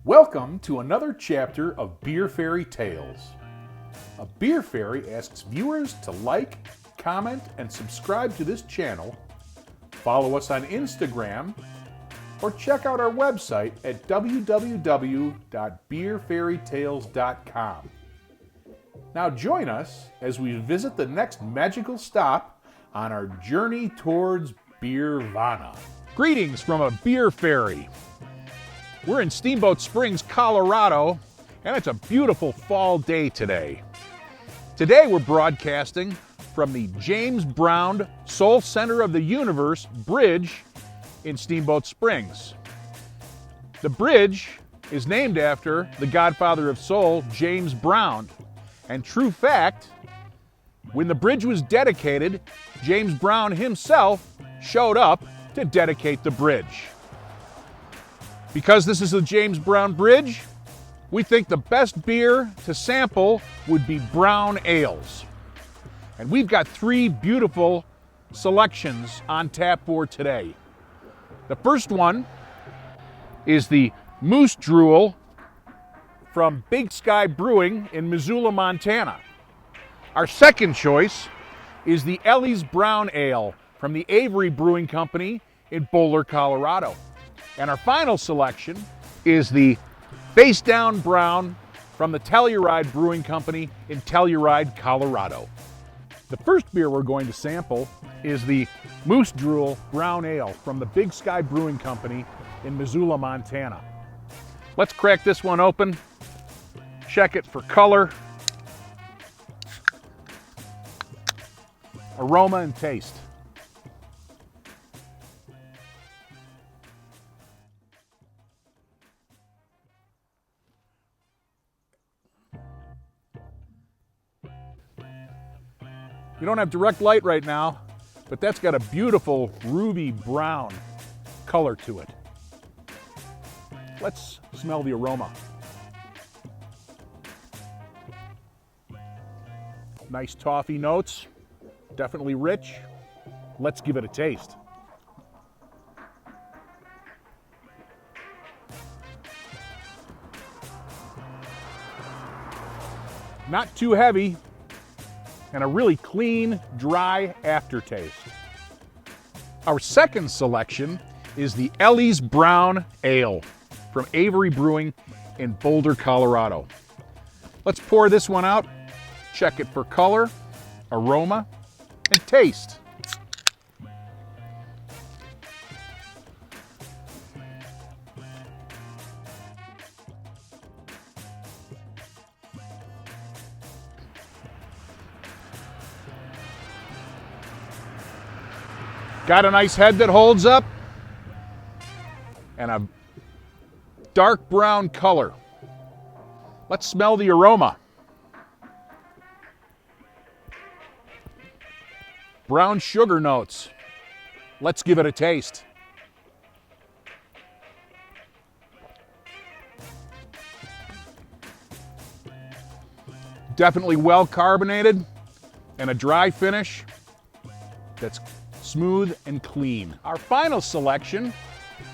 Welcome to another chapter of Beer Fairy Tales. A beer fairy asks viewers to like, comment, and subscribe to this channel, follow us on Instagram, or check out our website at www.beerfairytales.com. Now join us as we visit the next magical stop on our journey towards Beervana. Greetings from a beer fairy. We're in Steamboat Springs, Colorado, and it's a beautiful fall day today. Today we're broadcasting from the James Brown Soul Center of the Universe Bridge in Steamboat Springs. The bridge is named after the godfather of soul, James Brown. And true fact, when the bridge was dedicated, James Brown himself showed up to dedicate the bridge. Because this is the James Brown Bridge, we think the best beer to sample would be brown ales. And we've got three beautiful selections on tap for today. The first one is the Moose Drool from Big Sky Brewing in Missoula, Montana. Our second choice is the Ellies Brown Ale from the Avery Brewing Company in Boulder, Colorado. And our final selection is the Face Down Brown from the Telluride Brewing Company in Telluride, Colorado. The first beer we're going to sample is the Moose Drool Brown Ale from the Big Sky Brewing Company in Missoula, Montana. Let's crack this one open, check it for color, aroma, and taste. You don't have direct light right now, but that's got a beautiful ruby brown color to it. Let's smell the aroma. Nice toffee notes, definitely rich. Let's give it a taste. Not too heavy, and a really clean, dry aftertaste. Our second selection is the Ellies Brown Ale from Avery Brewing in Boulder, Colorado. Let's pour this one out, check it for color, aroma, and taste. Got a nice head that holds up and a dark brown color. Let's smell the aroma. Brown sugar notes. Let's give it a taste. Definitely well carbonated and a dry finish that's smooth and clean. Our final selection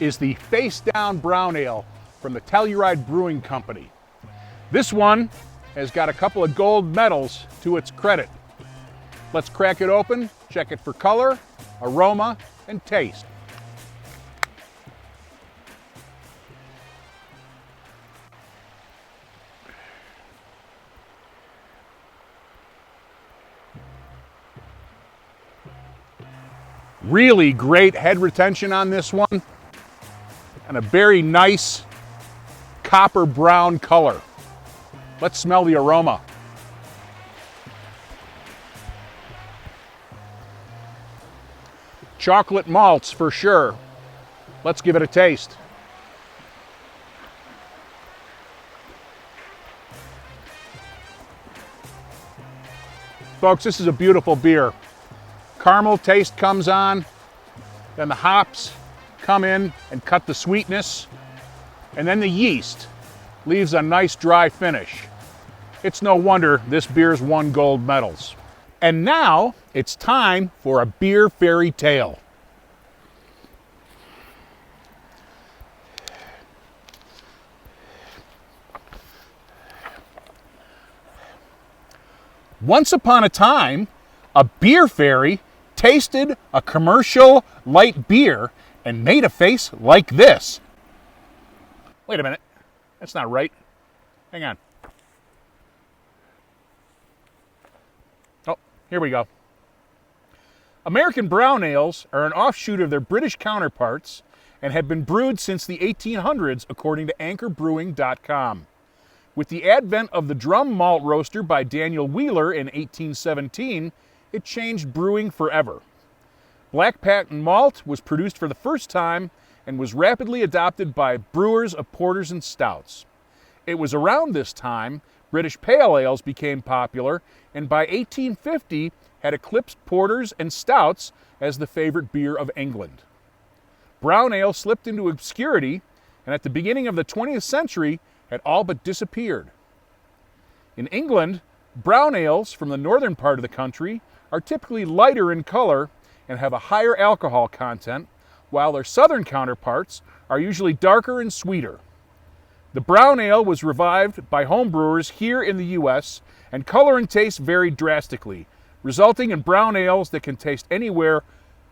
is the Face Down Brown Ale from the Telluride Brewing Company. This one has got a couple of gold medals to its credit. Let's crack it open, check it for color, aroma, and taste. Really great head retention on this one, and a very nice copper brown color. Let's smell the aroma. Chocolate malts for sure. Let's give it a taste. Folks, this is a beautiful beer. Caramel taste comes on, then the hops come in and cut the sweetness, and then the yeast leaves a nice dry finish. It's no wonder this beer's won gold medals. And now it's time for a beer fairy tale. Once upon a time, a beer fairy tasted a commercial light beer and made a face like this. Wait a minute. That's not right. Hang on. Oh, here we go. American brown ales are an offshoot of their British counterparts and have been brewed since the 1800s, according to anchorbrewing.com. With the advent of the drum malt roaster by Daniel Wheeler in 1817, it changed brewing forever. Black patent malt was produced for the first time and was rapidly adopted by brewers of porters and stouts. It was around this time British pale ales became popular, and by 1850 had eclipsed porters and stouts as the favorite beer of England. Brown ale slipped into obscurity, and at the beginning of the 20th century had all but disappeared. In England, brown ales from the northern part of the country are typically lighter in color and have a higher alcohol content, while their southern counterparts are usually darker and sweeter. The brown ale was revived by homebrewers here in the U.S., and color and taste varied drastically, resulting in brown ales that can taste anywhere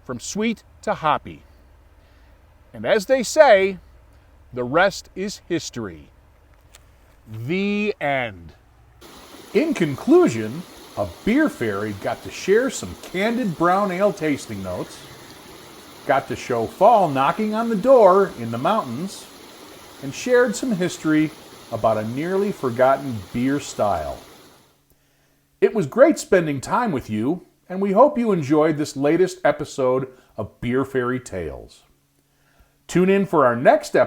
from sweet to hoppy. And as they say, the rest is history. The end. In conclusion, a beer fairy got to share some candid brown ale tasting notes, got to show fall knocking on the door in the mountains, and shared some history about a nearly forgotten beer style. It was great spending time with you, and we hope you enjoyed this latest episode of Beer Fairy Tales. Tune in for our next episode